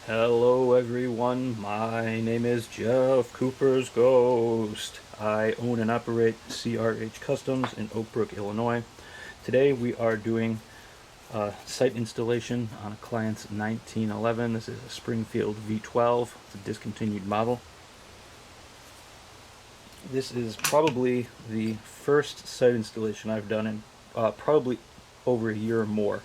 Hello everyone, my name is Jeff Cooper's Ghost. I own and operate CRH Customs in Oak Brook, Illinois. Today we are doing a sight installation on a client's 1911. This is a Springfield V12. It's a discontinued model. This is probably the first sight installation I've done in probably over a year or more.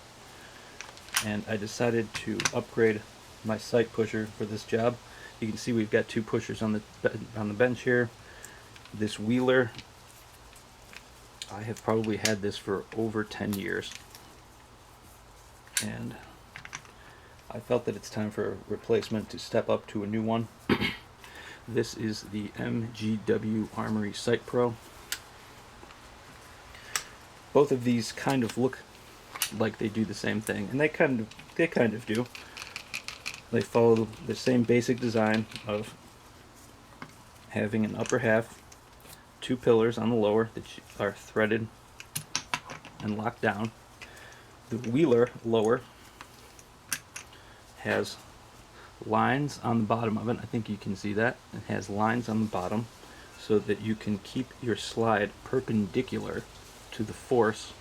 And I decided to upgrade my sight pusher for this job. You can see we've got two pushers on the bench here. This wheeler, I have probably had this for over 10 years, and I felt that it's time for a replacement, to step up to a new one. This is the MGW Sight Pro. Both of these kind of look like they do the same thing, and they kind of do. They follow the same basic design of having an upper half, two pillars on the lower that are threaded and locked down. The wheeler lower has lines on the bottom of it. I think you can see that. It has lines on the bottom so that you can keep your slide perpendicular to the force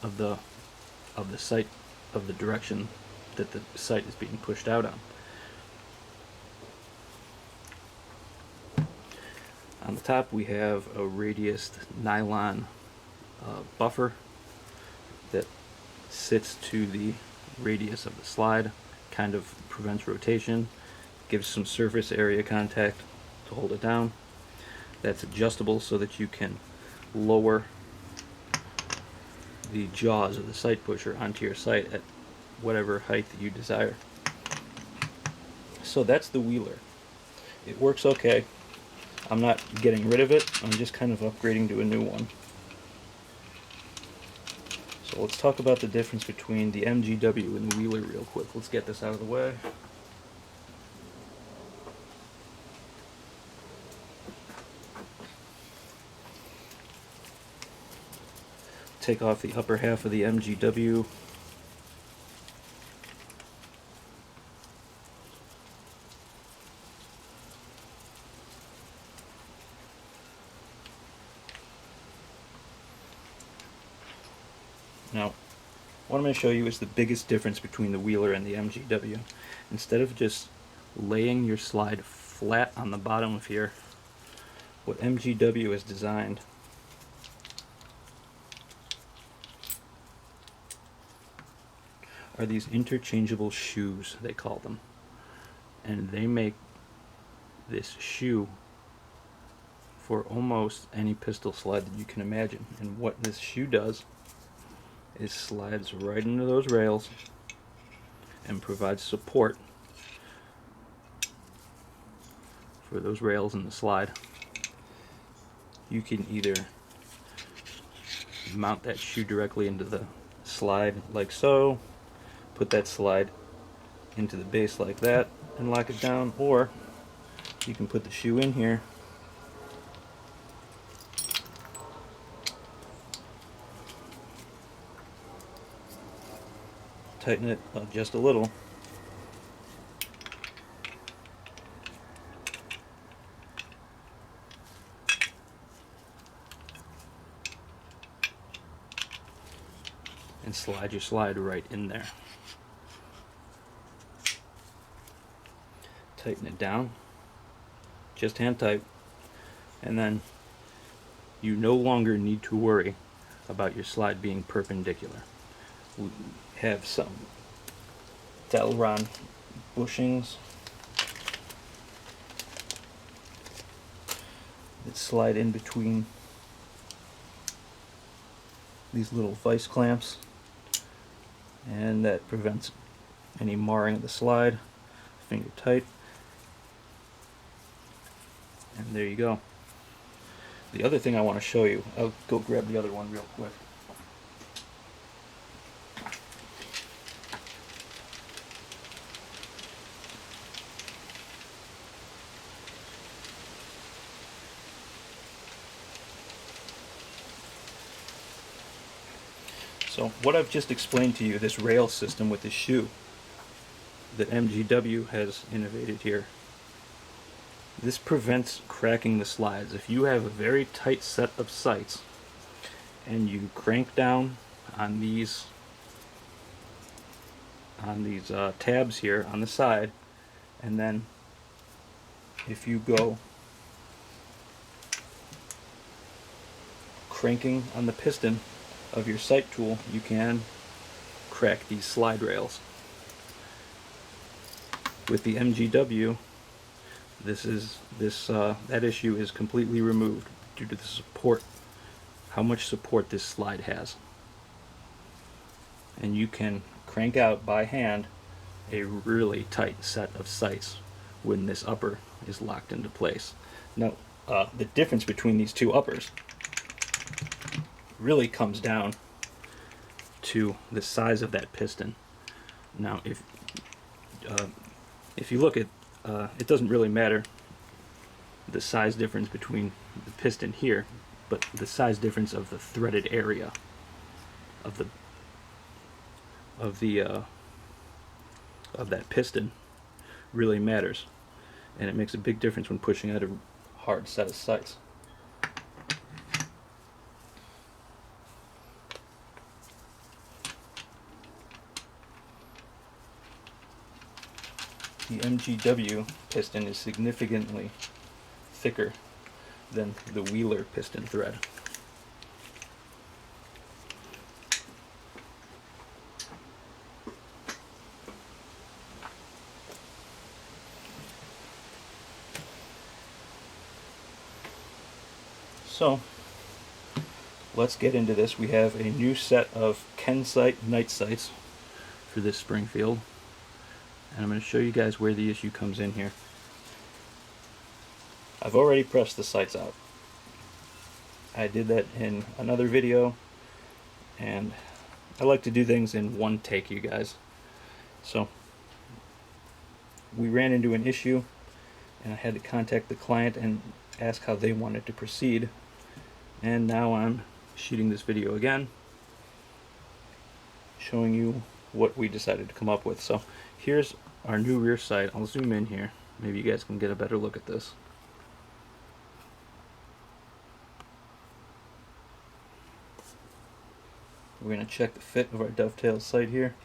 of the sight, of the direction that the sight is being pushed out on. On the top we have a radius nylon buffer that sits to the radius of the slide, kind of prevents rotation, gives some surface area contact to hold it down. That's adjustable so that you can lower the jaws of the sight pusher onto your sight at whatever height that you desire. So that's the wheeler. It works okay. I'm not getting rid of it, I'm just kind of upgrading to a new one. So let's talk about the difference between the MGW and the wheeler real quick. Let's get this out of the way. Take off the upper half of the MGW. Now, what I'm going to show you is the biggest difference between the wheeler and the MGW. Instead of just laying your slide flat on the bottom of here, what MGW has designed are these interchangeable shoes, they call them. And they make this shoe for almost any pistol slide that you can imagine. And what this shoe does is slides right into those rails and provides support for those rails in the slide. You can either mount that shoe directly into the slide like so, put that slide into the base like that and lock it down, or you can put the shoe in here, tighten it up just a little, and slide your slide right in there. Tighten it down, just hand tight, and then you no longer need to worry about your slide being perpendicular. We have some Delron bushings that slide in between these little vice clamps, and that prevents any marring of the slide. Finger tight, and there you go. The other thing I want to show you, I'll go grab the other one real quick. So what I've just explained to you, this rail system with this shoe, that MGW has innovated here. This prevents cracking the slides. If you have a very tight set of sights and you crank down on these tabs here on the side, and then if you go cranking on the piston of your sight tool, you can crack these slide rails. With the MGW, that issue is completely removed due to the support, how much support this slide has. And you can crank out by hand a really tight set of sights when this upper is locked into place. Now, the difference between these two uppers really comes down to the size of that piston. Now, if you look at, it doesn't really matter the size difference between the piston here, but the size difference of the threaded area of that piston really matters, and it makes a big difference when pushing out a hard set of sights. The MGW piston is significantly thicker than the Wheeler piston thread. So let's get into this. We have a new set of Sight night sights for this Springfield, and I'm going to show you guys where the issue comes in here. I've already pressed the sights out. I did that in another video, and I like to do things in one take, you guys. So we ran into an issue, and I had to contact the client and ask how they wanted to proceed. And now I'm shooting this video again, showing you what we decided to come up with. So here's our new rear sight. I'll zoom in here. Maybe you guys can get a better look at this. We're going to check the fit of our dovetail sight here.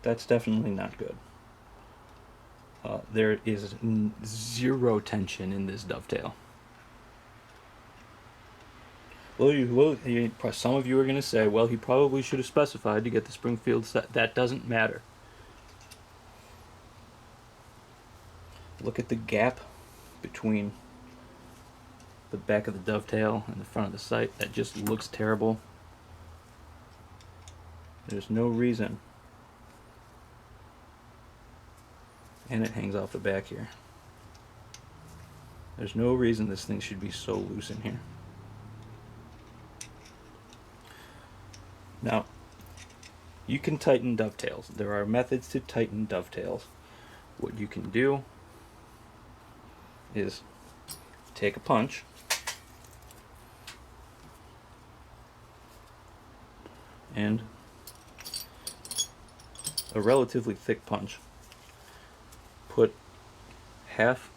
That's definitely not good. There is zero tension in this dovetail. Well, some of you are going to say, well, he probably should have specified to get the Springfield set. That doesn't matter. Look at the gap between the back of the dovetail and the front of the sight. That just looks terrible. There's no reason. And it hangs off the back here. There's no reason this thing should be so loose in here. Now, you can tighten dovetails. There are methods to tighten dovetails. What you can do is take a punch and a relatively thick punch. Put half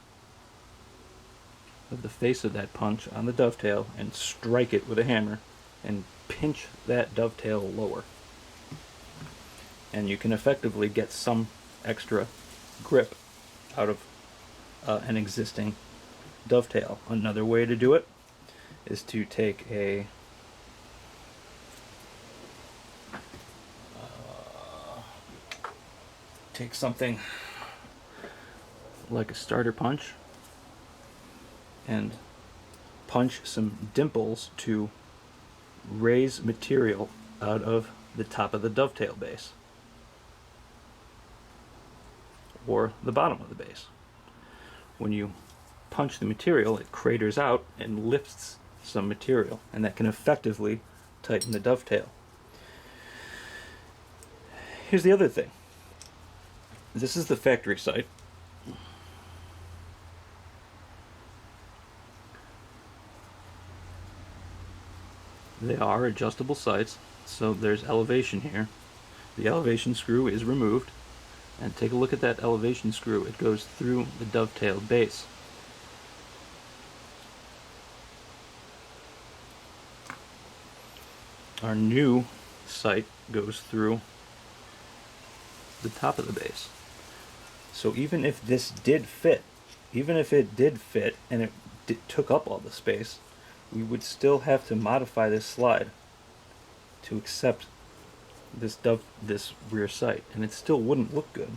of the face of that punch on the dovetail and strike it with a hammer and pinch that dovetail lower. And you can effectively get some extra grip out of an existing dovetail. Another way to do it is to take something like a starter punch and punch some dimples to raise material out of the top of the dovetail base or the bottom of the base. When you punch the material, it craters out and lifts some material, and that can effectively tighten the dovetail. Here's the other thing. This is the factory sight. They are adjustable sights, so there's elevation here. The elevation screw is removed, and take a look at that elevation screw. It goes through the dovetailed base. Our new sight goes through the top of the base. So even if this did fit, even if it did fit and it took up all the space, we would still have to modify this slide to accept this rear sight, and it still wouldn't look good.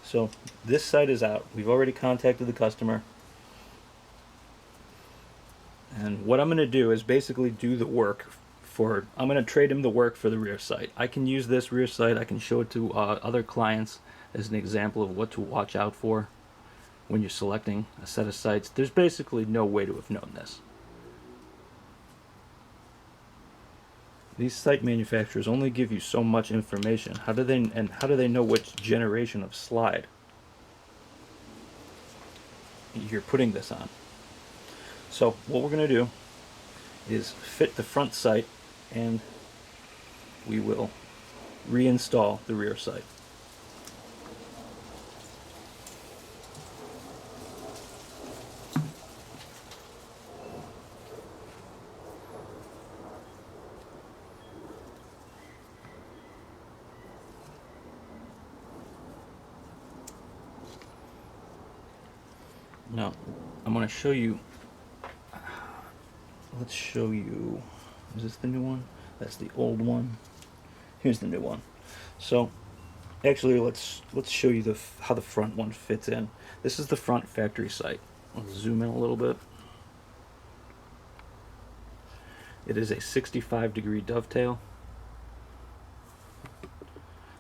So this sight is out. We've already contacted the customer, and what I'm going to do is basically do the work for, I'm going to trade him the work for the rear sight. I can use this rear sight, I can show it to other clients as an example of what to watch out for when you're selecting a set of sights. There's basically no way to have known this. These sight manufacturers only give you so much information. How do they know which generation of slide you're putting this on? So what we're going to do is fit the front sight, and we will reinstall the rear sight. Now, I'm going to show you, let's show you, is this the new one? That's the old one. Here's the new one. So, actually, let's show you how the front one fits in. This is the front factory sight. Let's zoom in a little bit. It is a 65-degree dovetail.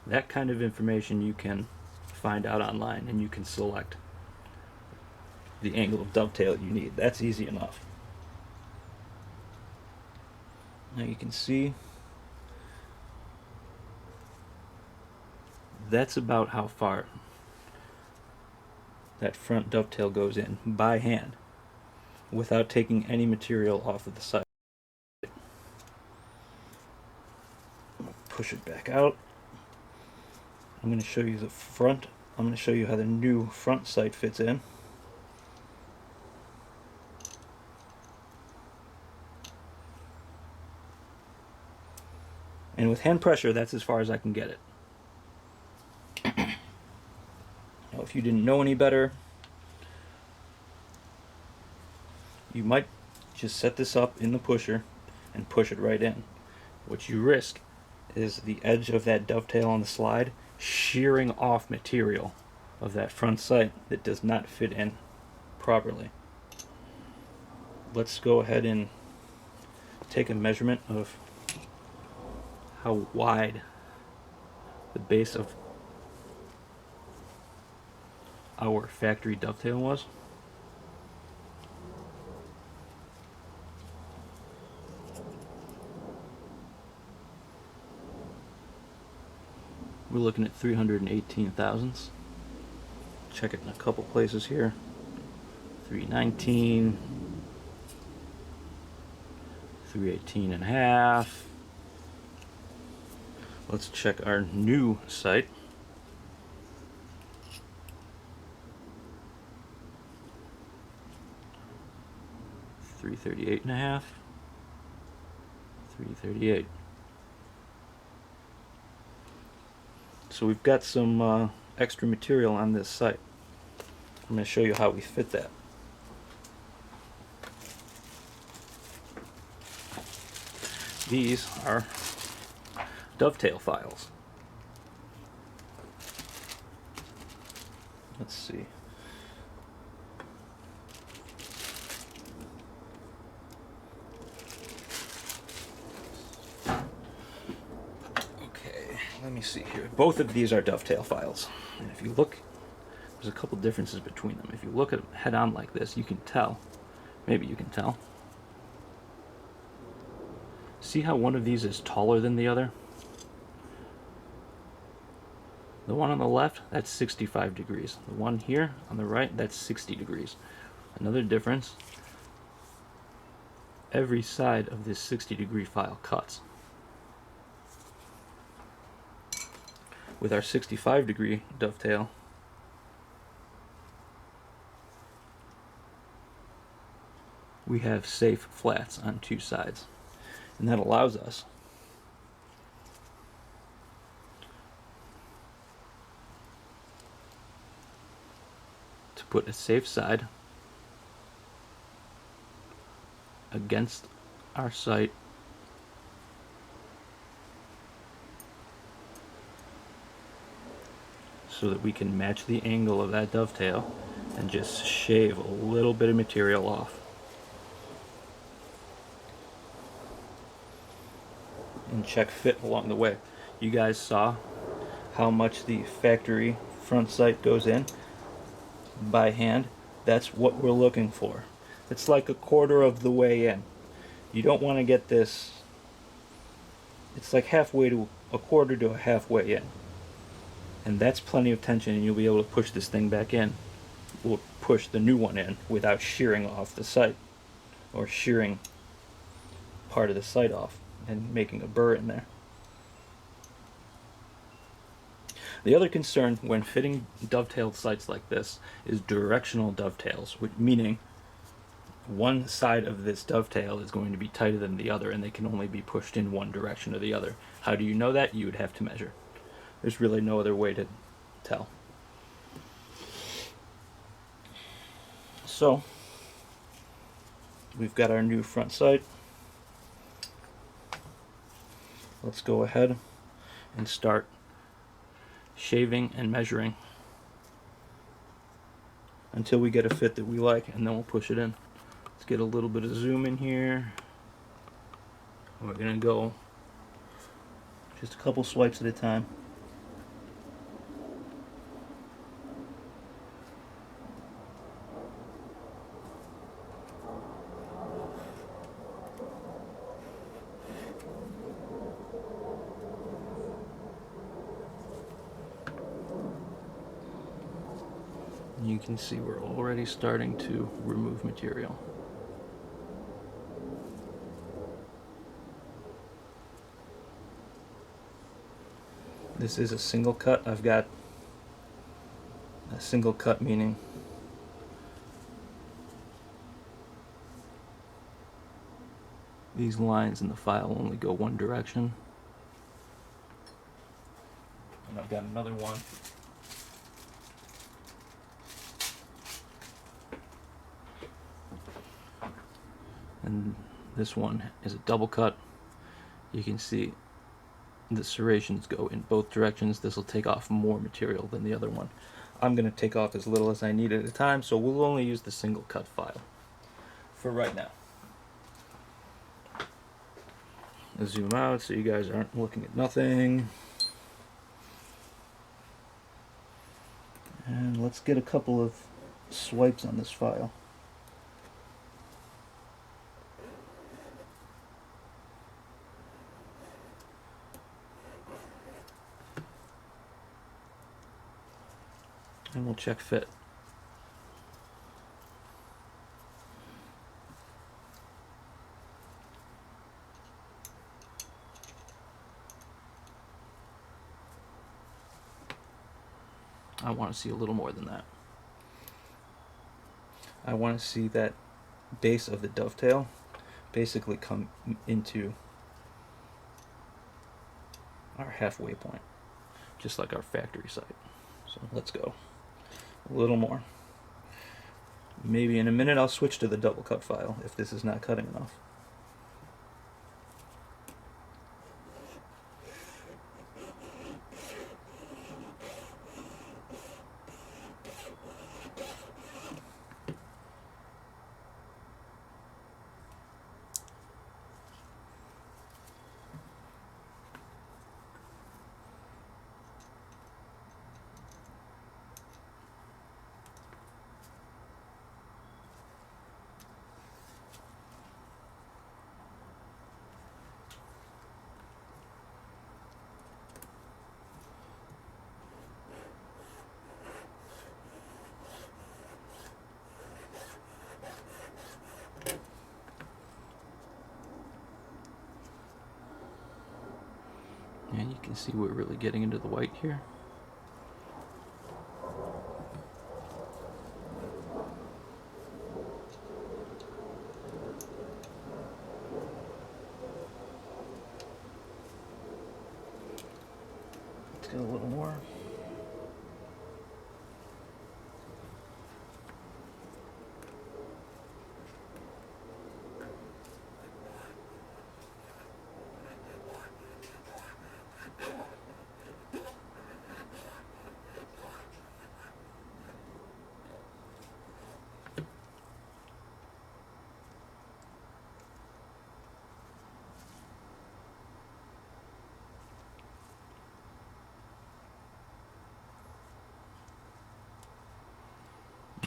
That kind of information you can find out online, and you can select the angle of dovetail you need. That's easy enough. Now you can see that's about how far that front dovetail goes in by hand without taking any material off of the side. Push it back out. I'm going to show you the front. I'm going to show you how the new front sight fits in. And with hand pressure, that's as far as I can get it. Now, if you didn't know any better, you might just set this up in the pusher and push it right in. What you risk is the edge of that dovetail on the slide shearing off material of that front sight that does not fit in properly. Let's go ahead and take a measurement of how wide the base of our factory dovetail was. We're looking at 318 thousandths. Check it in a couple places here. 319, 318 and a half. Let's check our new sight. 338 and a half. 338. So we've got some extra material on this sight. I'm going to show you how we fit that. These are dovetail files. Let's see. Okay, let me see here. Both of these are dovetail files. And if you look, there's a couple differences between them. If you look at them head on like this, you can tell. Maybe you can tell. See how one of these is taller than the other? The one on the left, that's 65 degrees. The one here on the right, that's 60 degrees. Another difference, every side of this 60-degree file cuts. With our 65-degree dovetail, we have safe flats on two sides, and that allows us to put a safe side against our sight so that we can match the angle of that dovetail and just shave a little bit of material off. And check fit along the way. You guys saw how much the factory front sight goes in by hand. That's what we're looking for. It's like a quarter of the way in. You don't want to get this, it's like halfway to a quarter to a halfway in. And that's plenty of tension, and you'll be able to push this thing back in. We'll push the new one in without shearing off the sight, or shearing part of the sight off and making a burr in there. The other concern when fitting dovetailed sights like this is directional dovetails, meaning one side of this dovetail is going to be tighter than the other, and they can only be pushed in one direction or the other. How do you know that? You would have to measure. There's really no other way to tell. So, we've got our new front sight. Let's go ahead and start shaving and measuring until we get a fit that we like, and then we'll push it in. Let's get a little bit of zoom in here. We're going to go just a couple swipes at a time. You can see we're already starting to remove material. This is a single cut. I've got a single cut, meaning these lines in the file only go one direction. And I've got another one. And this one is a double cut. You can see the serrations go in both directions. This will take off more material than the other one. I'm going to take off as little as I need at a time, so we'll only use the single cut file for right now. I'll zoom out so you guys aren't looking at nothing. And let's get a couple of swipes on this file. And we'll check fit. I want to see a little more than that. I want to see that base of the dovetail basically come into our halfway point, just like our factory sight. So let's go. A little more. Maybe in a minute I'll switch to the double cut file if this is not cutting enough. And you can see we're really getting into the white here. Let's get a little more.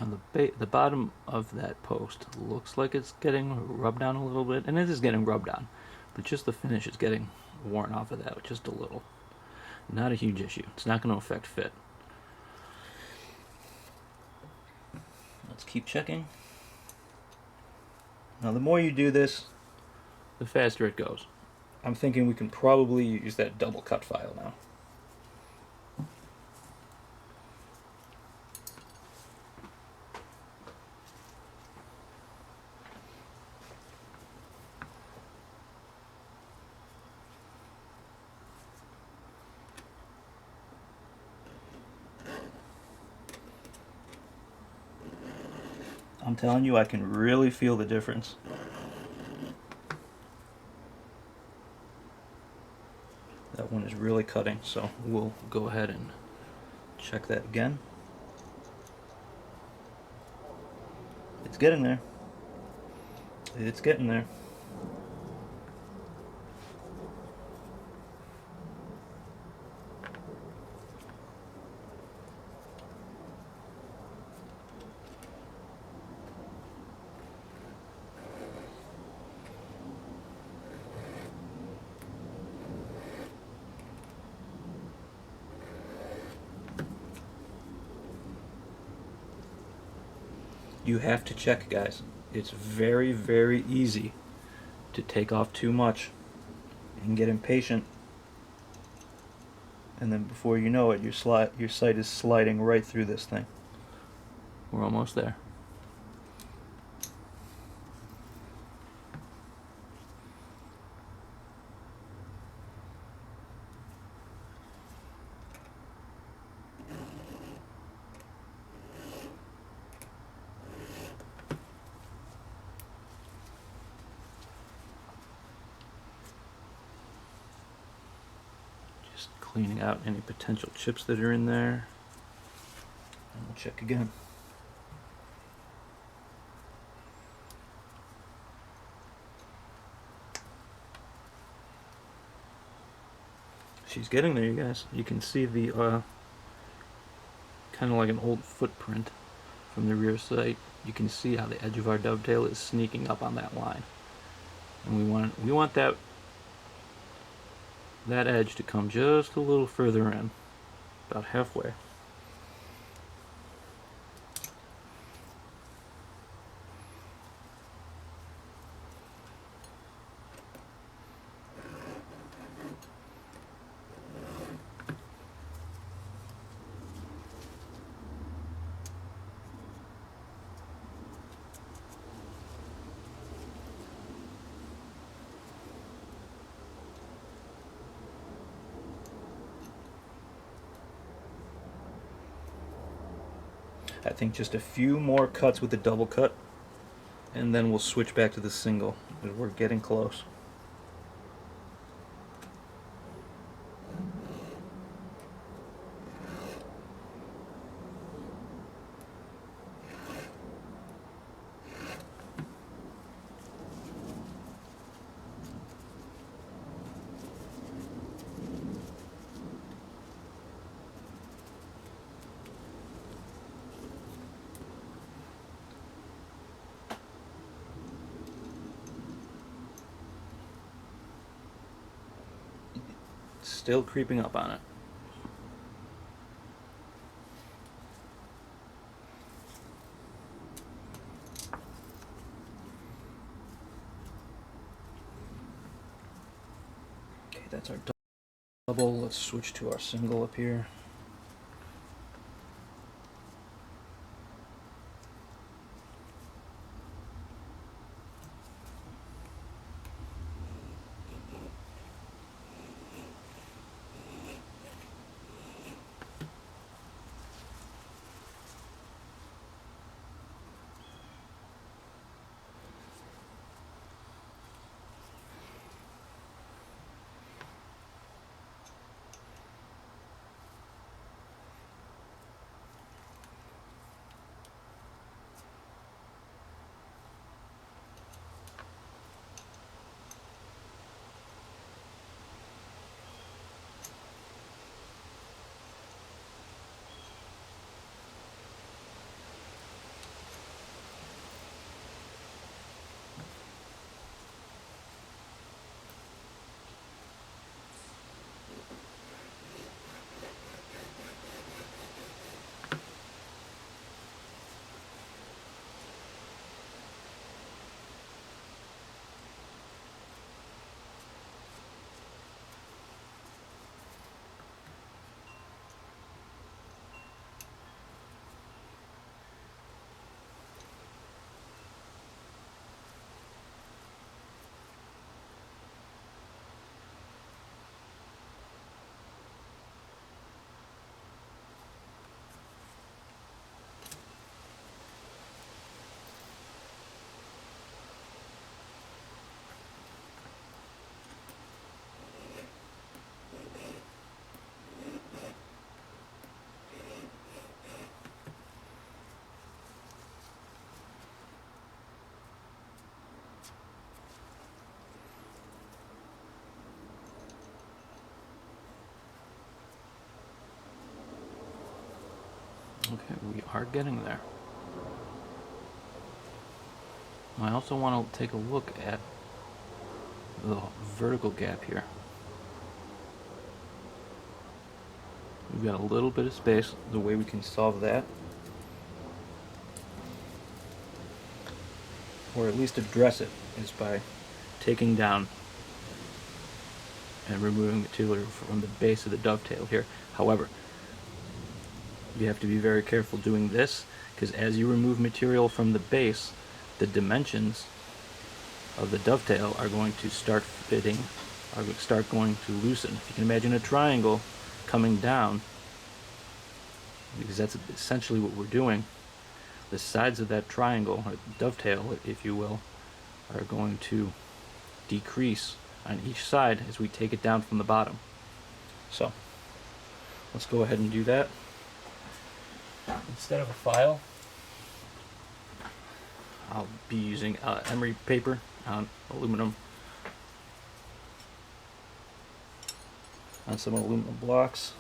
On the bottom of that post looks like it's getting rubbed down a little bit, and it is getting rubbed on, but just the finish is getting worn off of that just a little. Not a huge issue. It's not going to affect fit. Let's keep checking. Now the more you do this, the faster it goes. I'm thinking we can probably use that double cut file now. I'm telling you, I can really feel the difference. That one is really cutting, so we'll go ahead and check that again. It's getting there. It's getting there. You have to check, guys. It's very, very easy to take off too much and get impatient, and then before you know it, your sight is sliding right through this thing. We're almost there. Just cleaning out any potential chips that are in there. And we'll check again. She's getting there, you guys. You can see the kind of like an old footprint from the rear sight. You can see how the edge of our dovetail is sneaking up on that line, and we want that edge to come just a little further in, about halfway. I think just a few more cuts with the double cut, and then we'll switch back to the single. We're getting close. Still creeping up on it. Okay, that's our Double, let's switch to our single up here. Okay, we are getting there. I also want to take a look at the vertical gap here. We've got a little bit of space. The way we can solve that, or at least address it, is by taking down and removing material from the base of the dovetail here. However, you have to be very careful doing this, because as you remove material from the base, the dimensions of the dovetail are going to start fitting, are start going to loosen. If you can imagine a triangle coming down, because that's essentially what we're doing, the sides of that triangle, or dovetail if you will, are going to decrease on each side as we take it down from the bottom. So let's go ahead and do that. Instead of a file, I'll be using emery paper on aluminum, on some aluminum blocks.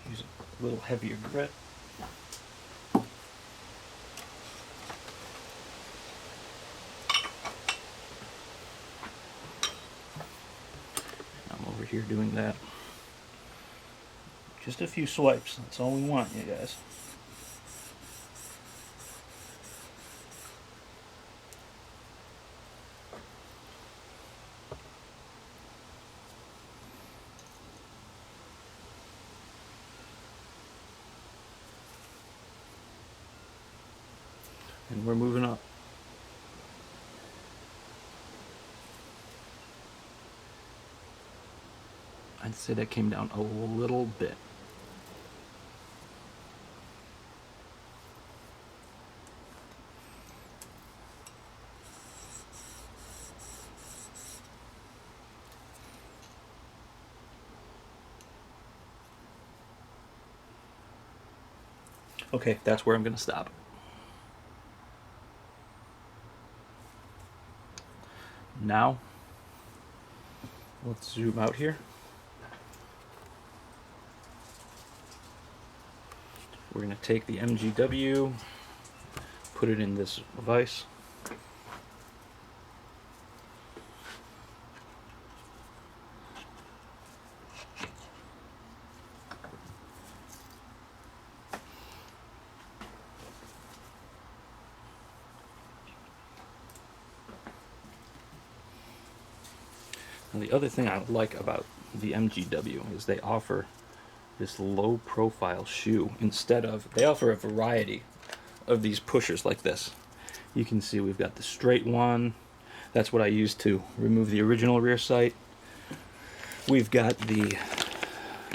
Use a little heavier grit. I'm over here doing that. Just a few swipes, that's all we want, you guys. And we're moving up. I'd say that came down a little bit. Okay, that's where I'm going to stop. Now, let's zoom out here. We're going to take the MGW, put it in this vise. And the other thing I like about the MGW is they offer this low profile shoe instead of, they offer a variety of these pushers like this. You can see we've got the straight one. That's what I used to remove the original rear sight. We've got the,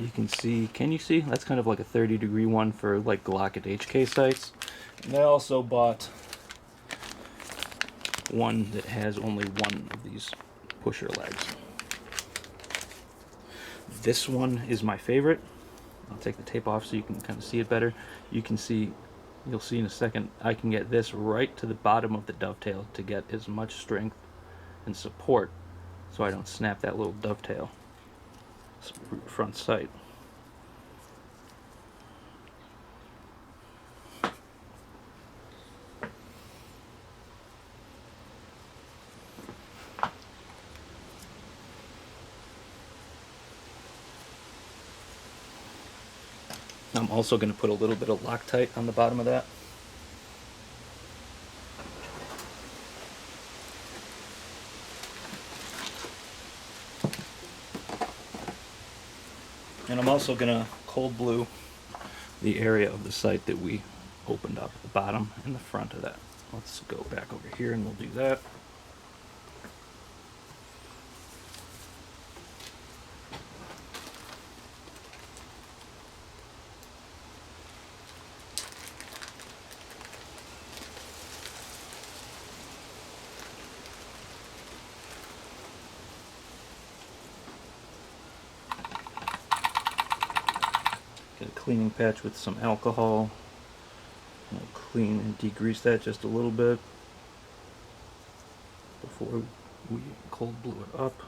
you can you see? That's kind of like a 30-degree one for like Glock and HK sights. And I also bought one that has only one of these pusher legs. This one is my favorite. I'll take the tape off so you can kind of see it better. You can see, you'll see in a second, I can get this right to the bottom of the dovetail to get as much strength and support so I don't snap that little dovetail front sight. I'm also going to put a little bit of Loctite on the bottom of that. And I'm also going to cold blue the area of the sight that we opened up, the bottom and the front of that. Let's go back over here and we'll do that. Get a cleaning patch with some alcohol. I'll clean and degrease that just a little bit before we cold blue it up.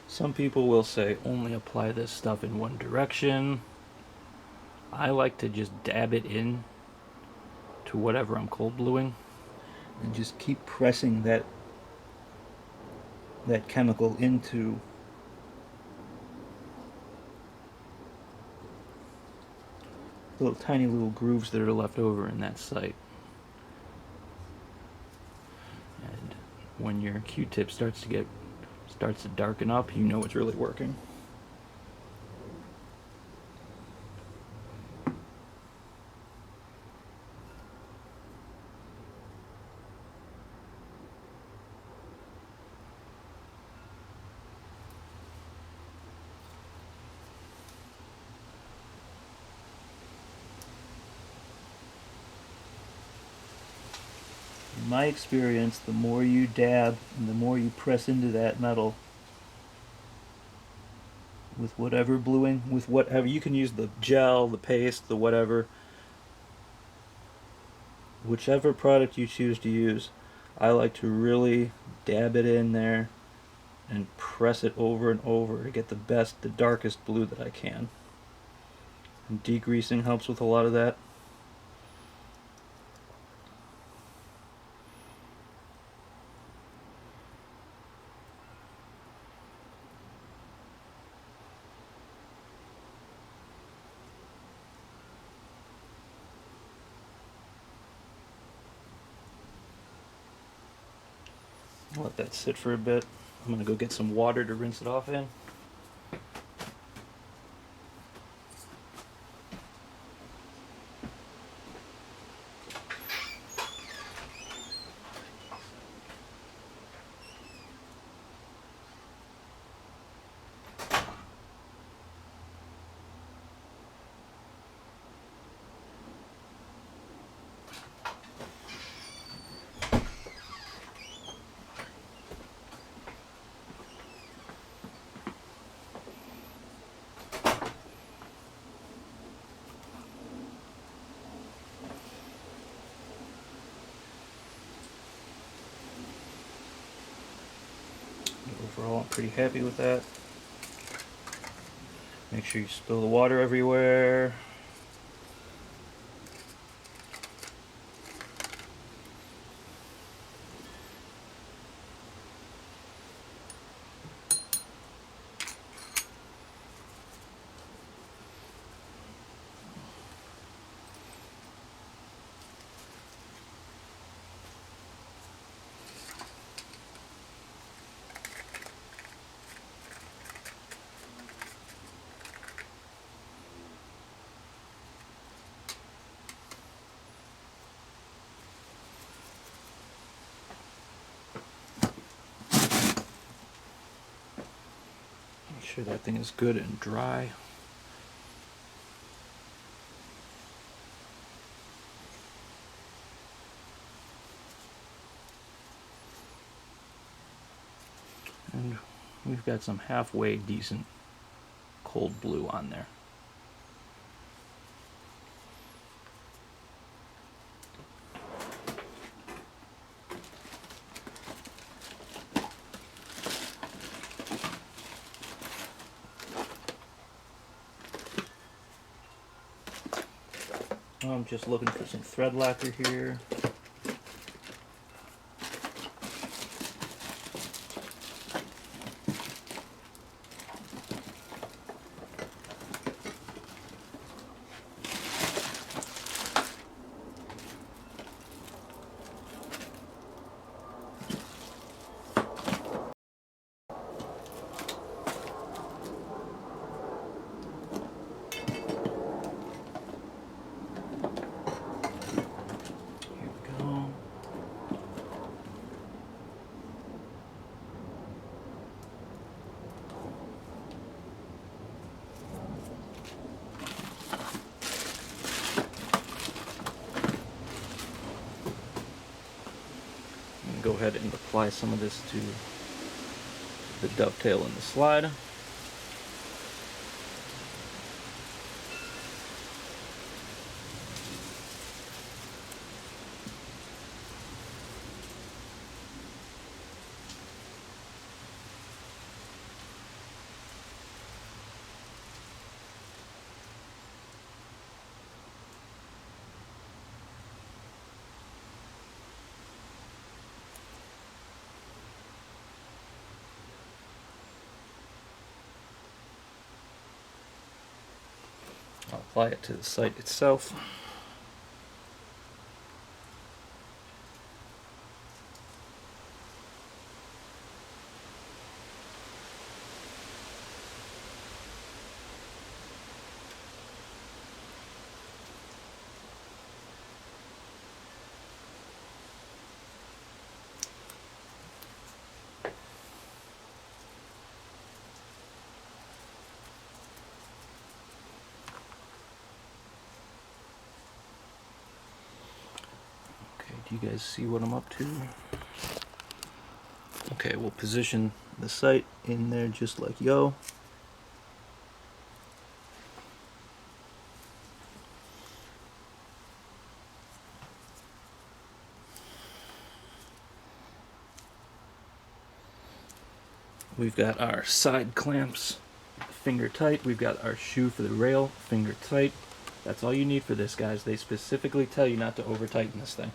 Some people will say only apply this stuff in one direction. I like to just dab it in to whatever I'm cold bluing and just keep pressing that chemical into little tiny little grooves that are left over in that sight. And when your Q-tip starts to darken up, you know it's really working. In my experience, the more you dab and the more you press into that metal with whatever bluing, with whatever, you can use the gel, the paste, the whatever, whichever product you choose to use. I like to really dab it in there and press it over and over to get the darkest blue that I can. And degreasing helps with a lot of that. I'll let that sit for a bit. I'm going to go get some water to rinse it off in. overall I'm pretty happy with that. Make sure you spill the water everywhere. Make sure that thing is good and dry. And we've got some halfway decent cold blue on there. I'm just looking for some thread lacquer here. Go ahead and apply some of this to the dovetail in the slide. I'll apply it to the sight itself. Do you guys see what I'm up to? Okay, we'll position the sight in there just like yo. We've got our side clamps finger tight. We've got our shoe for the rail finger tight. That's all you need for this, guys. They specifically tell you not to over tighten this thing.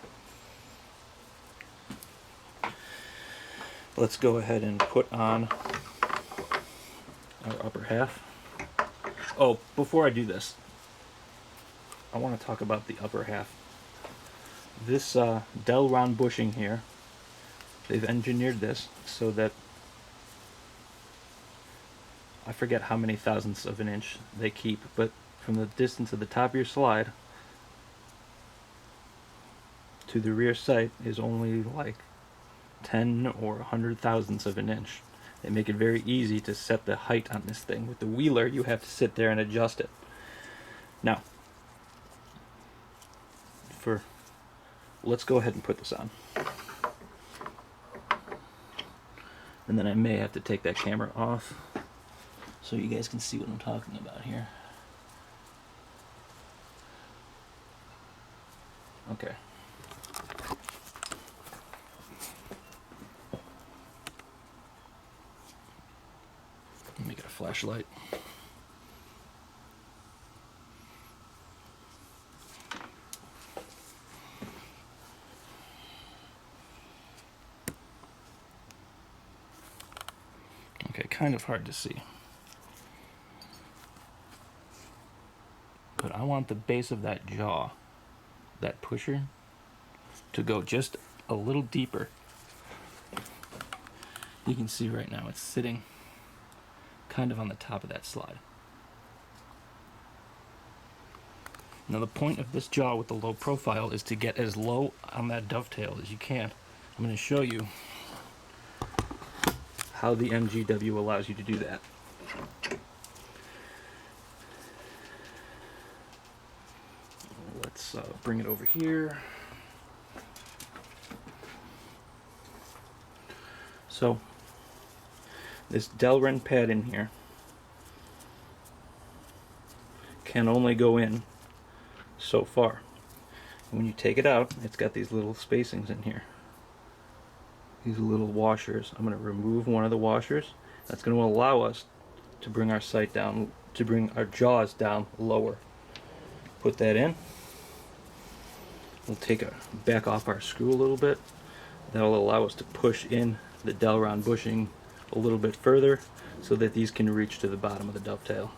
Let's go ahead and put on our upper half. Oh, before I do this, I want to talk about the upper half. This Dell round bushing here, they've engineered this so that I forget how many thousandths of an inch they keep, but from the distance of the top of your slide to the rear sight is only like 10 or 100 thousandths of an inch. They make it very easy to set the height on this thing. With the wheeler, you have to sit there and adjust it. Now, let's go ahead and put this on. And then I may have to take that camera off so you guys can see what I'm talking about here. Okay. flashlight. Okay, kind of hard to see. But I want the base of that jaw, that pusher, to go just a little deeper. You can see right now it's sitting kind of on the top of that slide. Now the point of this jaw with the low profile is to get as low on that dovetail as you can. I'm going to show you how the MGW allows you to do that. Let's bring it over here. So this Delrin pad in here can only go in so far. And when you take it out, it's got these little spacings in here. These little washers. I'm going to remove one of the washers. That's going to allow us to bring our sight down, to bring our jaws down lower. Put that in. We'll back off our screw a little bit. That'll allow us to push in the Delrin bushing a little bit further so that these can reach to the bottom of the dovetail.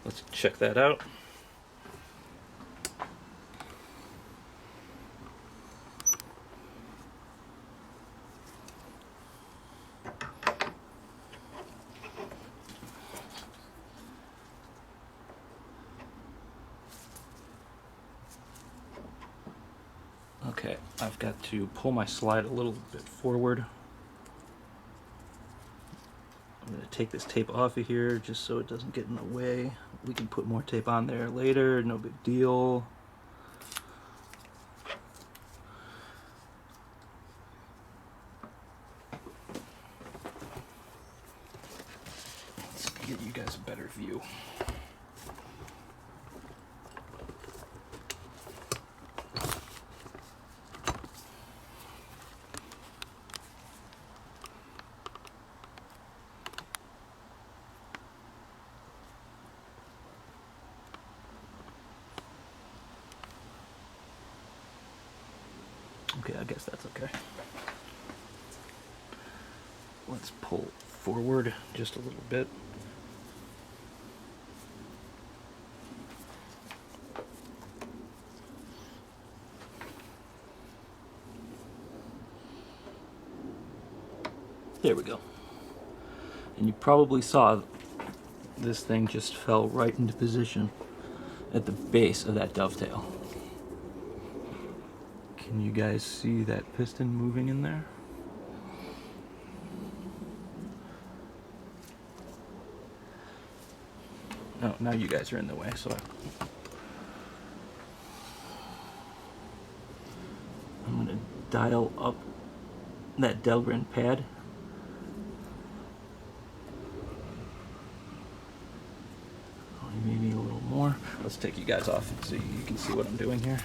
Let's check that out. Okay, I've got to pull my slide a little bit forward. I'm going to take this tape off of here just so it doesn't get in the way. We can put more tape on there later, no big deal. Let's get you guys a better view. Okay, I guess that's okay. Let's pull forward just a little bit. There we go. And you probably saw this thing just fell right into position at the base of that dovetail. Can you guys see that piston moving in there? No, now you guys are in the way, so I'm going to dial up that Delrin pad. Maybe a little more. Let's take you guys off so you can see what I'm doing here.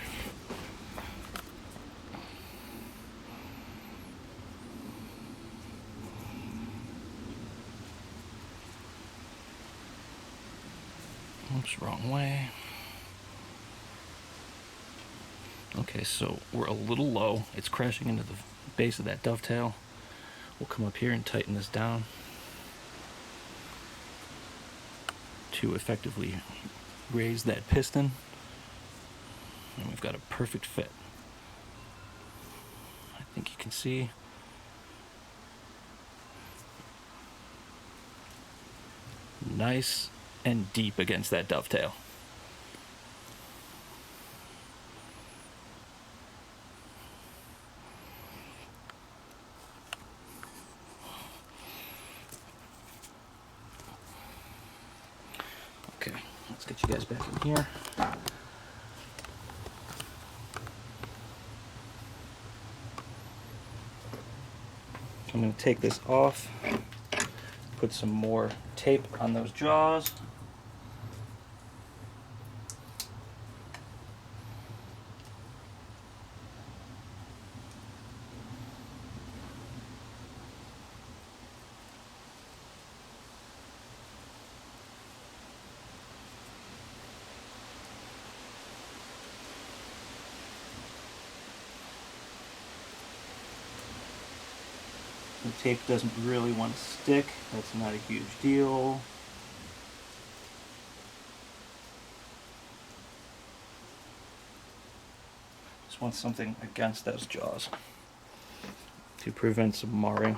Oops, wrong way. Okay, so we're a little low. It's crashing into the base of that dovetail. We'll come up here and tighten this down to effectively raise that piston. And we've got a perfect fit. I think you can see. Nice and deep against that dovetail. Okay, let's get you guys back in here. I'm going to take this off, put some more tape on those jaws. The tape doesn't really want to stick. That's not a huge deal. Just want something against those jaws to prevent some marring.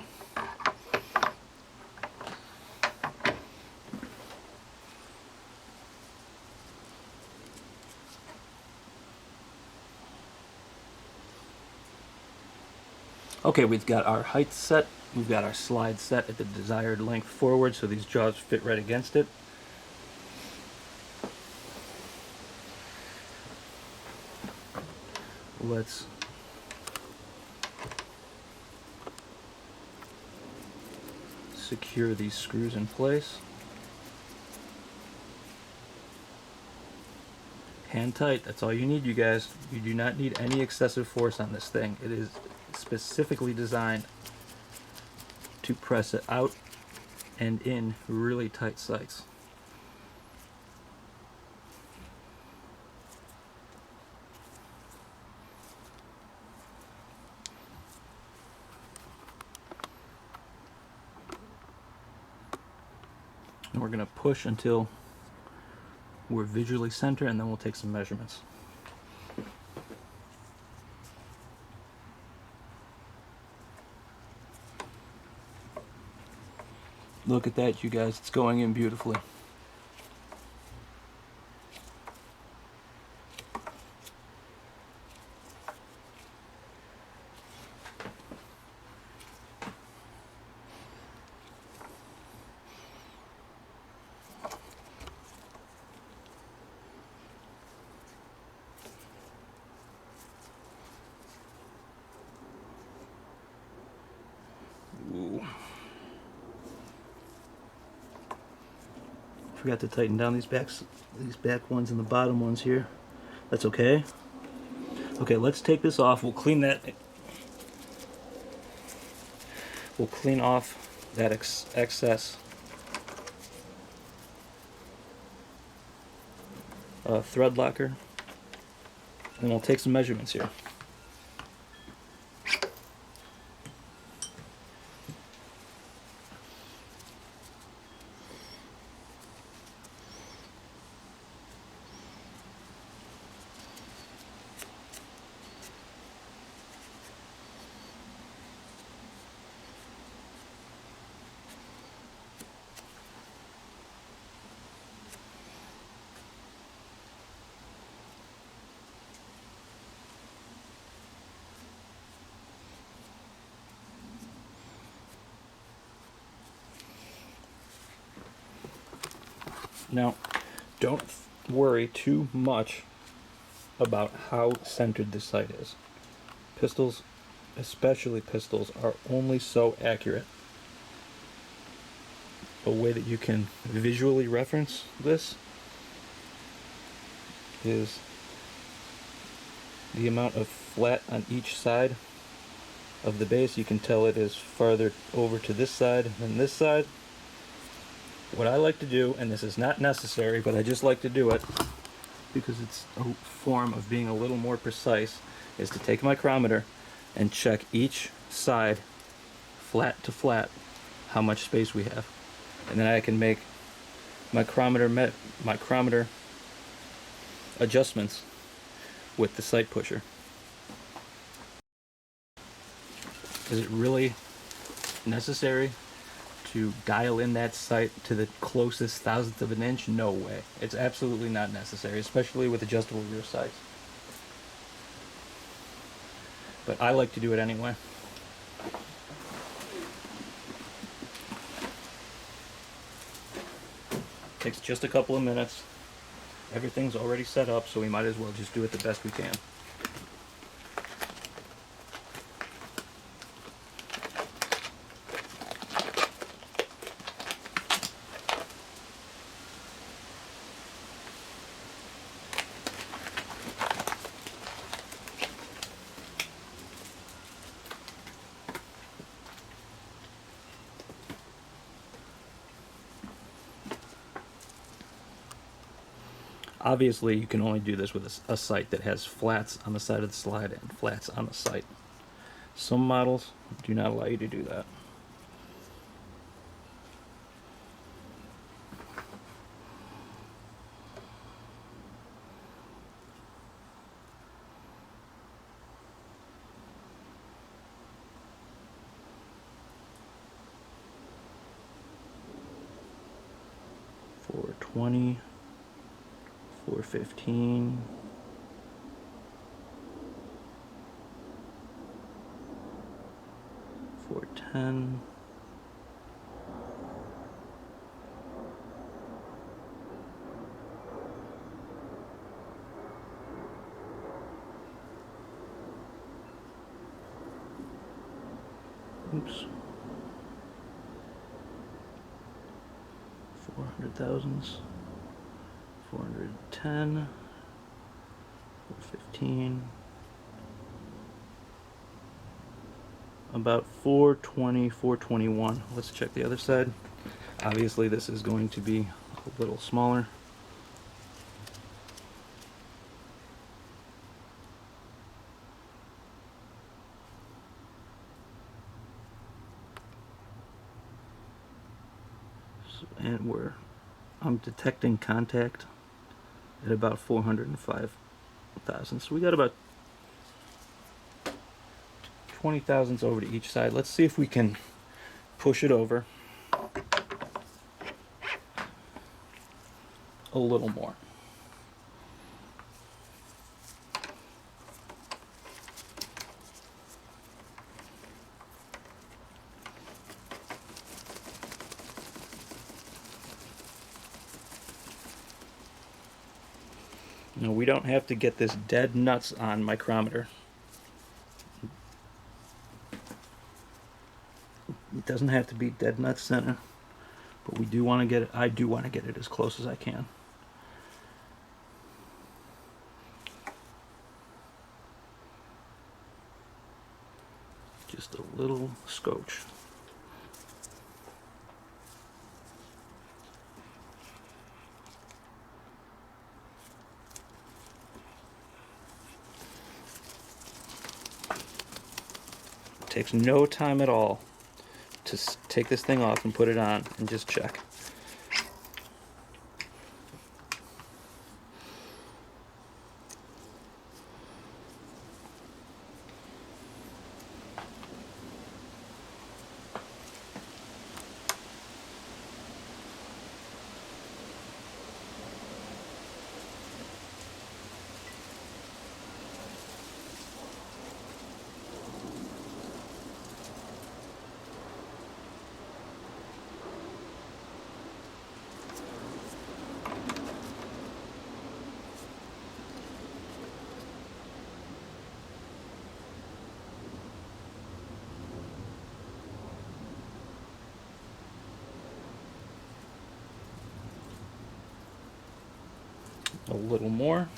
Okay, we've got our height set, we've got our slide set at the desired length forward so these jaws fit right against it. Let's secure these screws in place. Hand tight, that's all you need, you guys. You do not need any excessive force on this thing. It is specifically designed to press it out and in really tight sights. And we're going to push until we're visually centered, and then we'll take some measurements. Look at that, you guys, it's going in beautifully. Ooh. Forgot to tighten down these back ones and the bottom ones here. That's okay. Okay, let's take this off. We'll clean that. We'll clean off that excess thread locker, and we'll take some measurements here. Now, don't worry too much about how centered the sight is. Pistols, especially pistols, are only so accurate. A way that you can visually reference this is the amount of flat on each side of the base. You can tell it is farther over to this side than this side. What I like to do, and this is not necessary, but I just like to do it because it's a form of being a little more precise, is to take a micrometer and check each side flat to flat how much space we have. And then I can make micrometer adjustments with the sight pusher. Is it really necessary to dial in that sight to the closest thousandth of an inch? No way. It's absolutely not necessary, especially with adjustable rear sights. But I like to do it anyway. Takes just a couple of minutes. Everything's already set up, so we might as well just do it the best we can. Obviously, you can only do this with a sight that has flats on the side of the slide and flats on the sight. Some models do not allow you to do that. 420, 415, 410, 400 thousandths, 410, 415, about 420, 421. Let's check the other side. Obviously this is going to be a little smaller. And I'm detecting contact at about 405 thousandths. So we got about 20 thousandths over to each side. Let's see if we can push it over a little more. Now we don't have to get this dead nuts on micrometer. It doesn't have to be dead nuts center, but we do want to get it. I do want to get it as close as I can. Just a little scotch. It takes no time at all to take this thing off and put it on and just check. A little more.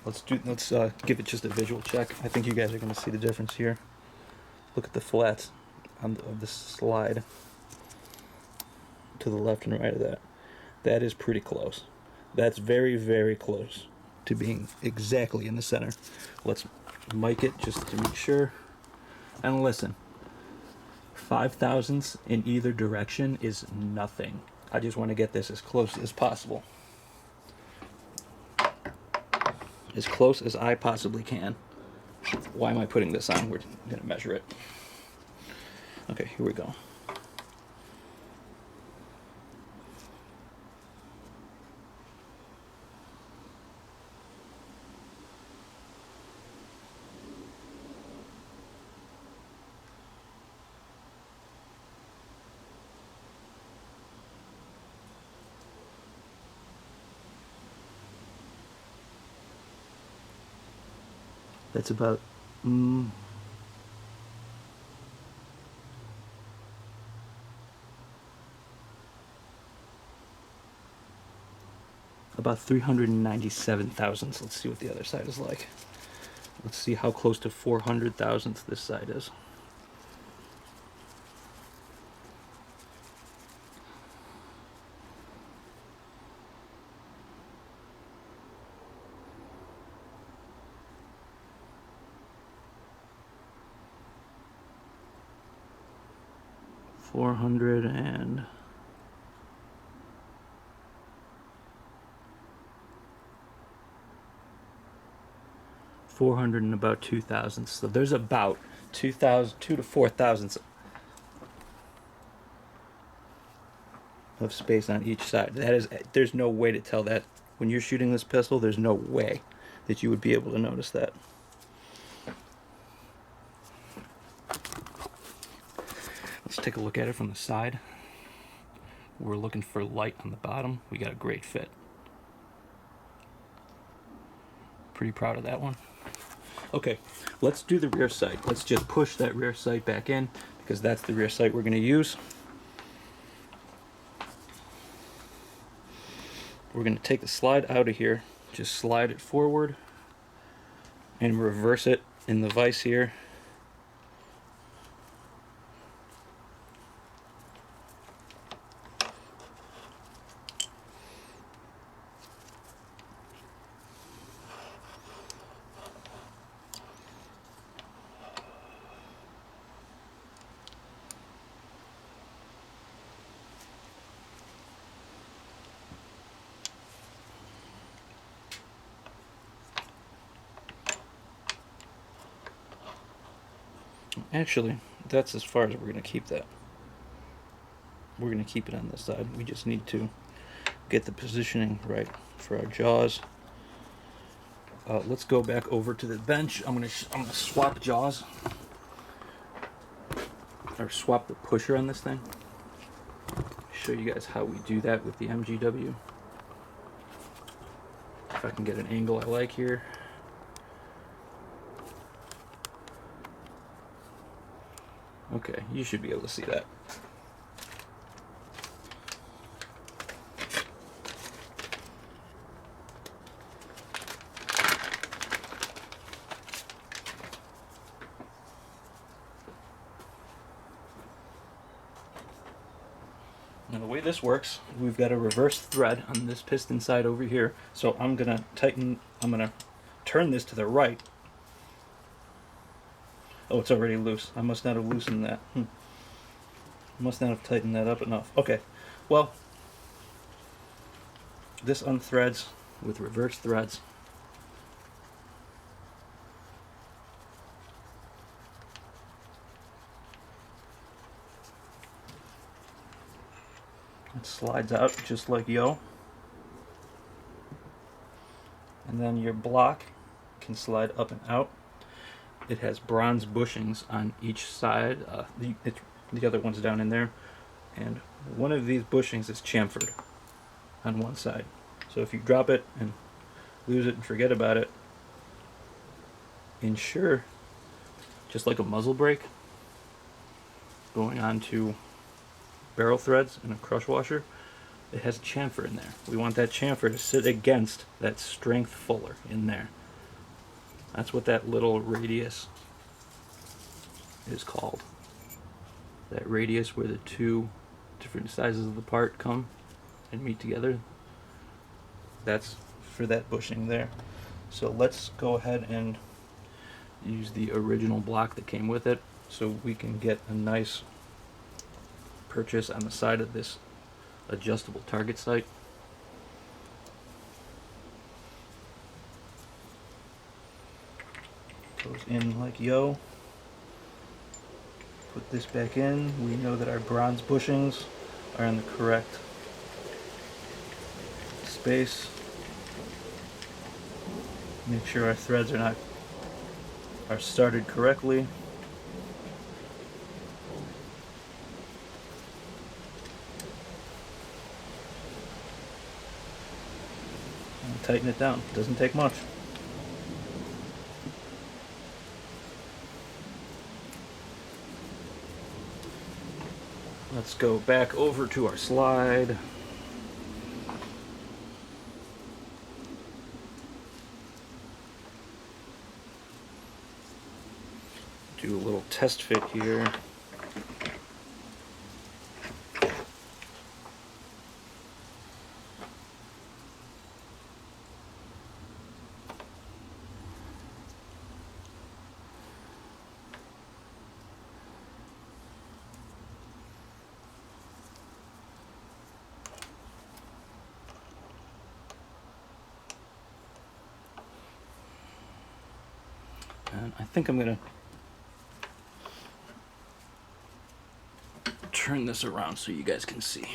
Let's give it just a visual check. I think you guys are going to see the difference here. Look at the flats of the slide to the left and right of that. That is pretty close. That's very, very close to being exactly in the center. Let's mic it just to make sure. And listen, 5 thousandths in either direction is nothing. I just want to get this as close as possible. As close as I possibly can. Why am I putting this on? We're going to measure it. Okay, here we go. That's about about 397 thousandths. Let's see what the other side is like. Let's see how close to 400 thousandths this side is. Four hundred and 400 and about 2 thousandths. So there's about 2 to 4 thousandths of space on each side. That is, there's no way to tell that when you're shooting this pistol. There's no way that you would be able to notice that. Let's take a look at it from the side. We're looking for light on the bottom. We got a great fit. Pretty proud of that one. Okay, let's do the rear sight. Let's just push that rear sight back in, because that's the rear sight we're going to use. We're going to take the slide out of here, just slide it forward and reverse it in the vise here. Actually, that's as far as we're going to keep that. We're going to keep it on this side. We just need to get the positioning right for our jaws. Let's go back over to the bench. I'm gonna swap jaws, or swap the pusher on this thing. Show you guys how we do that with the MGW. If I can get an angle I like here. Okay, you should be able to see that. Now the way this works, we've got a reverse thread on this piston side over here. So I'm gonna turn this to the right. Oh, it's already loose. I must not have loosened that. Must not have tightened that up enough. Okay, well, this unthreads with reverse threads. It slides out just like yo. And then your block can slide up and out. It has bronze bushings on each side. The other one's down in there. And one of these bushings is chamfered on one side. So if you drop it and lose it and forget about it, ensure, just like a muzzle brake, going on to barrel threads and a crush washer, it has a chamfer in there. We want that chamfer to sit against that strength fuller in there. That's what that little radius is called. That radius where the two different sizes of the part come and meet together. That's for that bushing there. So let's go ahead and use the original block that came with it so we can get a nice purchase on the side of this adjustable target sight. Goes in like yo. Put this back in. We know that our bronze bushings are in the correct space. Make sure our threads are started correctly. And tighten it down. Doesn't take much. Let's go back over to our slide. Do a little test fit here. And I think I'm gonna turn this around so you guys can see.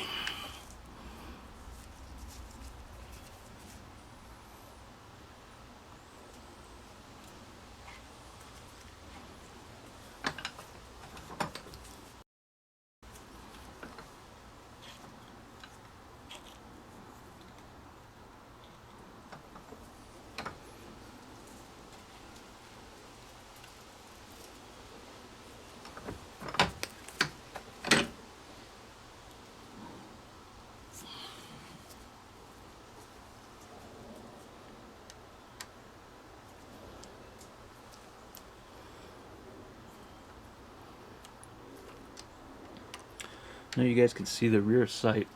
Now you guys can see the rear sight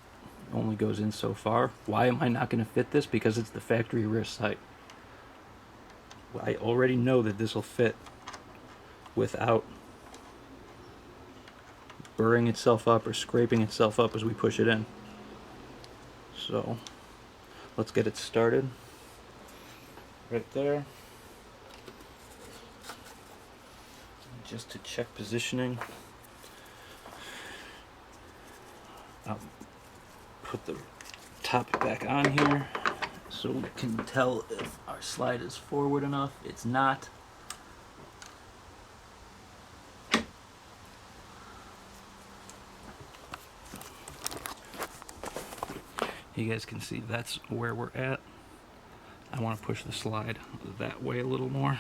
only goes in so far. Why am I not going to fit this? Because it's the factory rear sight. I already know that this will fit without burring itself up or scraping itself up as we push it in. So let's get it started. Right there. Just to check positioning, I'll put the top back on here so we can tell if our slide is forward enough. It's not. You guys can see that's where we're at. I want to push the slide that way a little more.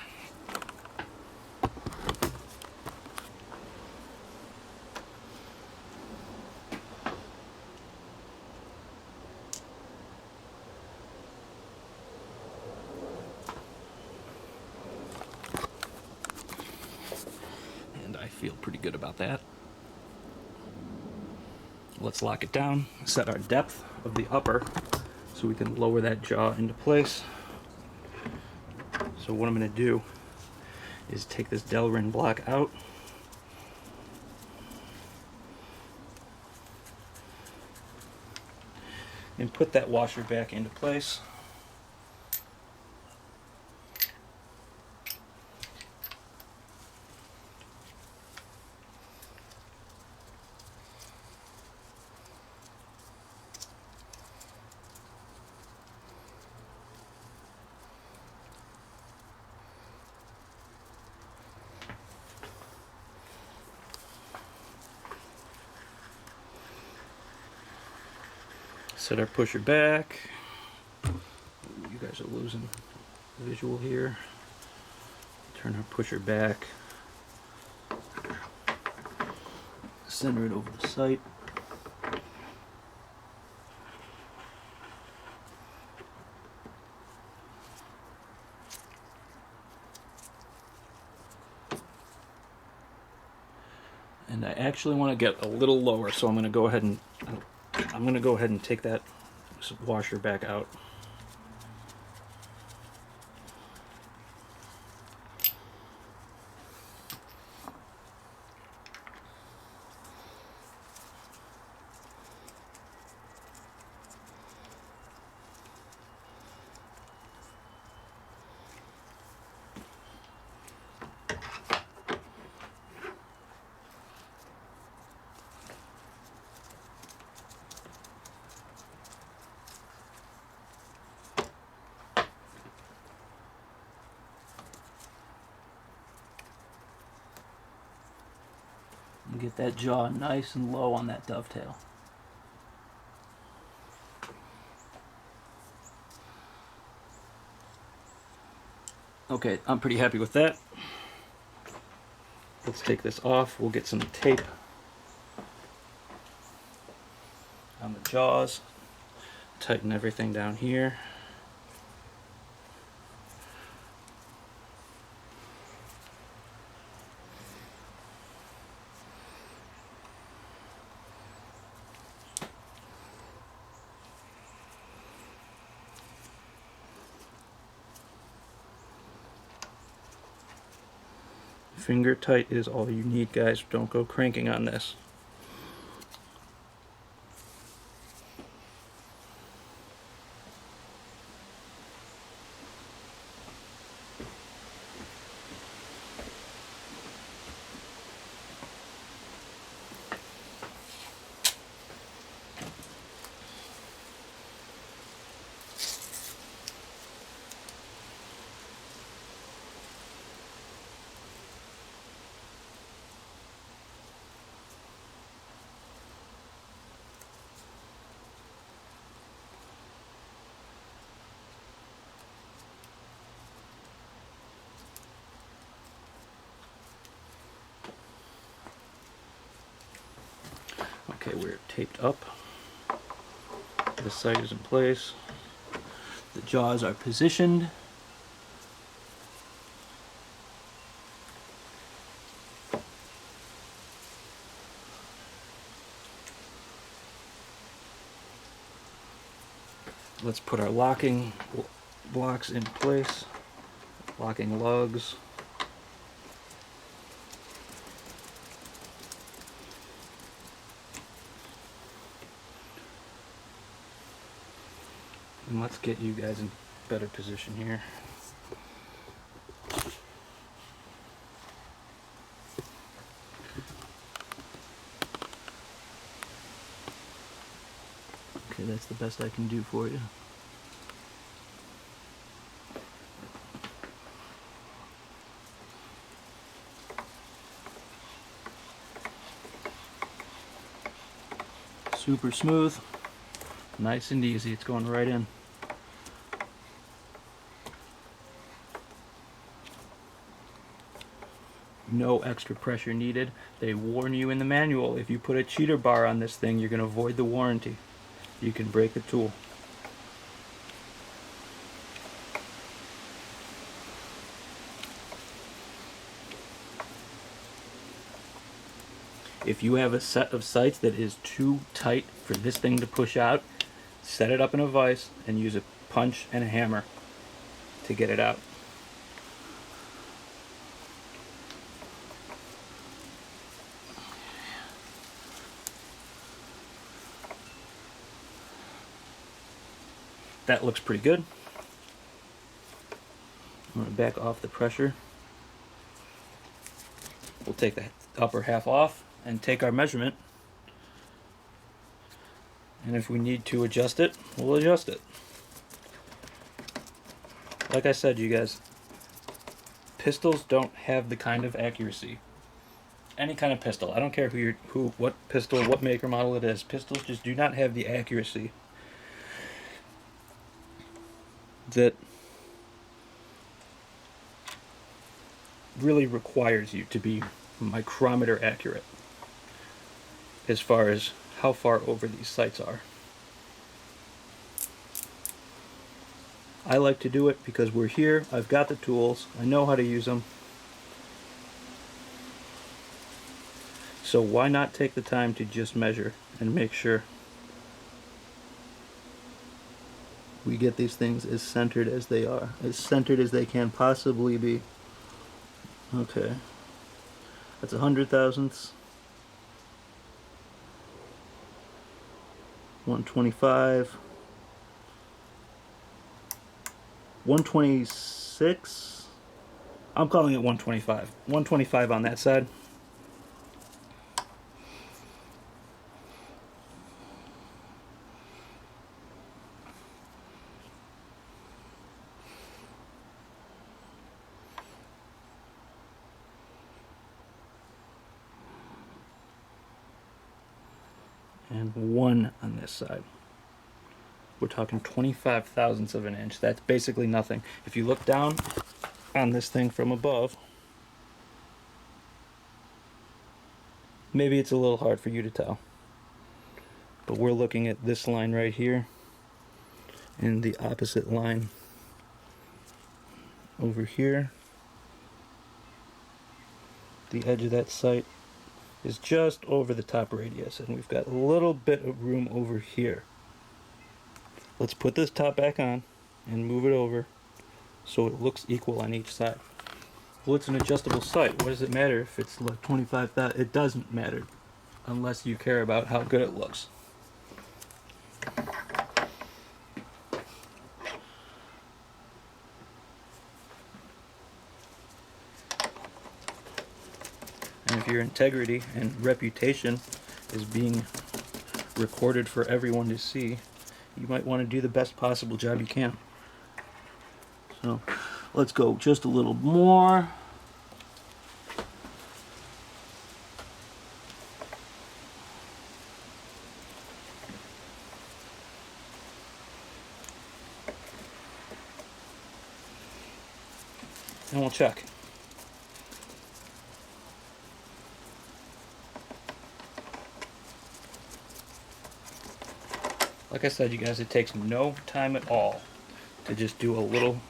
And I feel pretty good about that. Let's lock it down, set our depth of the upper so we can lower that jaw into place. So what I'm going to do is take this Delrin block out. And put that washer back into place. Set our pusher back. You guys are losing visual here. Turn our pusher back. Center it over the sight. And I actually want to get a little lower, so I'm going to go ahead and take that washer back out. And get that jaw nice and low on that dovetail. Okay, I'm pretty happy with that. Let's take this off. We'll get some tape. jaws, tighten everything down here. Finger tight is all you need, guys. Don't go cranking on this. Okay, we're taped up. The sight is in place. The jaws are positioned. Let's put our locking blocks in place, locking lugs. And let's get you guys in better position here. Okay, that's the best I can do for you. Super smooth, nice and easy. It's going right in. No extra pressure needed. They warn you in the manual, if you put a cheater bar on this thing, you're going to void the warranty. You can break the tool. If you have a set of sights that is too tight for this thing to push out, set it up in a vise and use a punch and a hammer to get it out. That looks pretty good. I'm going to back off the pressure. We'll take the upper half off and take our measurement. And if we need to adjust it, we'll adjust it. Like I said, you guys, pistols don't have the kind of accuracy. Any kind of pistol, I don't care what pistol, what make or model it is, pistols just do not have the accuracy that really requires you to be micrometer accurate as far as how far over these sights are. I like to do it because we're here, I've got the tools, I know how to use them. So why not take the time to just measure and make sure we get these things as centered as they are, as centered as they can possibly be. Okay, that's 100 thousandths. 125. 126. I'm calling it 125. 125 on that side. And 1 on this side. We're talking 25 thousandths of an inch. That's basically nothing. If you look down on this thing from above, maybe it's a little hard for you to tell. but we're looking at this line right here and the opposite line over here. The edge of that sight is just over the top radius, and we've got a little bit of room over here. Let's put this top back on and move it over so it looks equal on each side. Well, it's an adjustable sight. What does it matter if it's like 25,000? It doesn't matter unless you care about how good it looks. And if your integrity and reputation is being recorded for everyone to see, you might want to do the best possible job you can. So let's go just a little more. And we'll check. Like I said, you guys, it takes no time at all to just do a little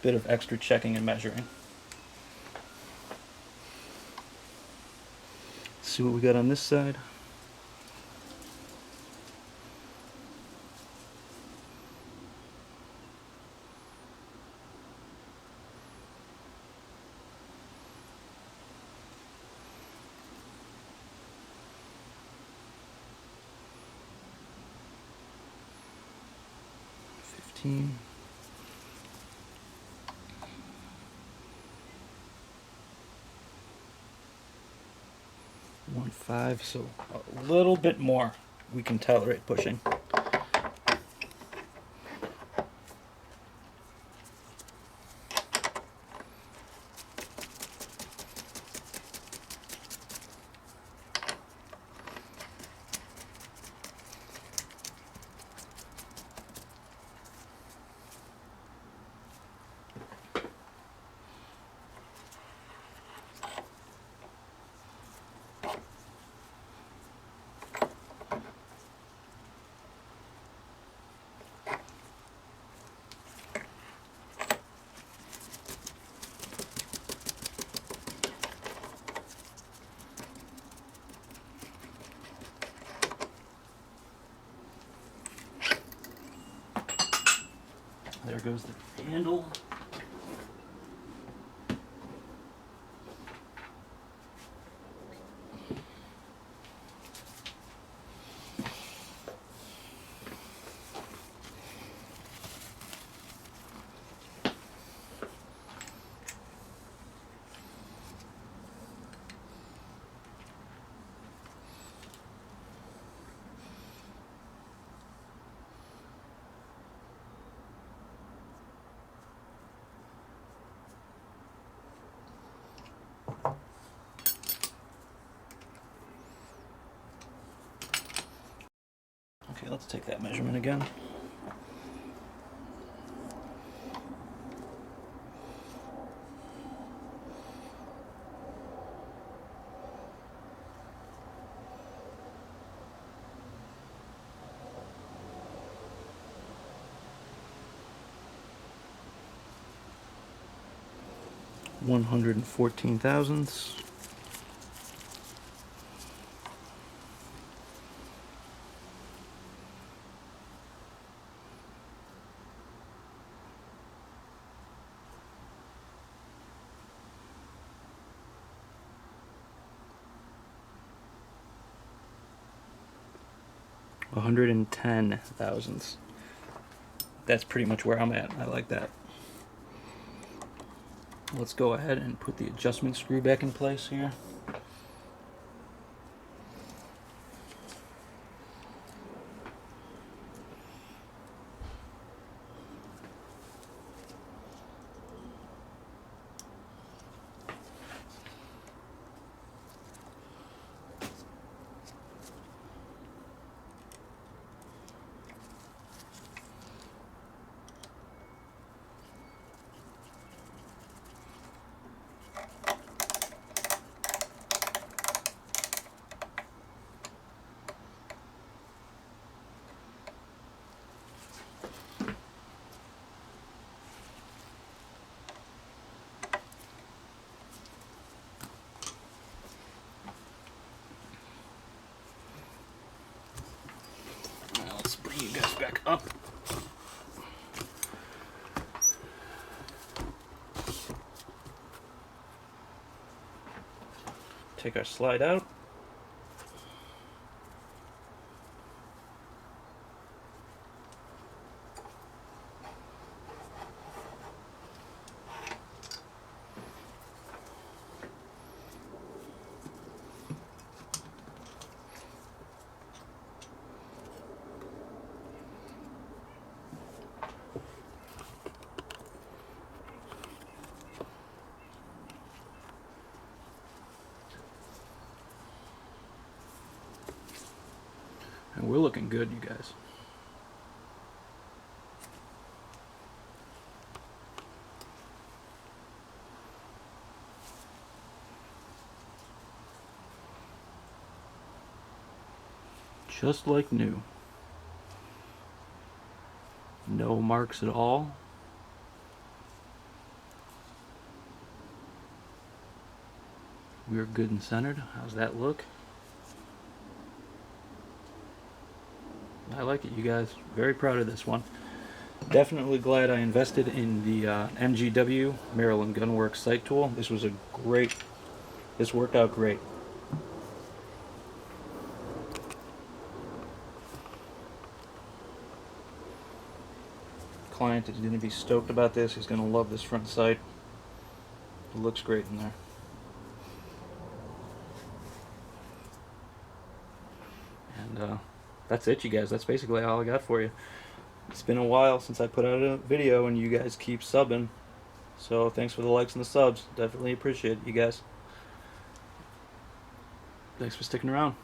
bit of extra checking and measuring. Let's see what we got on this side. One 5, so a little bit more we can tolerate pushing. There goes the handle. Okay, let's take that measurement again. $114 thousandths. $110 thousandths. That's pretty much where I'm at. I like that. Let's go ahead and put the adjustment screw back in place here. you guys back up. Take our slide out. And we're looking good, you guys. Just like new. No marks at all. We're good and centered. How's that look? I like it, you guys. Very proud of this one. Definitely glad I invested in the MGW Maryland Gunworks sight tool. This worked out great. Client is going to be stoked about this. He's going to love this front sight. It looks great in there. And that's it, you guys. That's basically all I got for you. It's been a while since I put out a video, and you guys keep subbing. So thanks for the likes and the subs. Definitely appreciate it, you guys. Thanks for sticking around.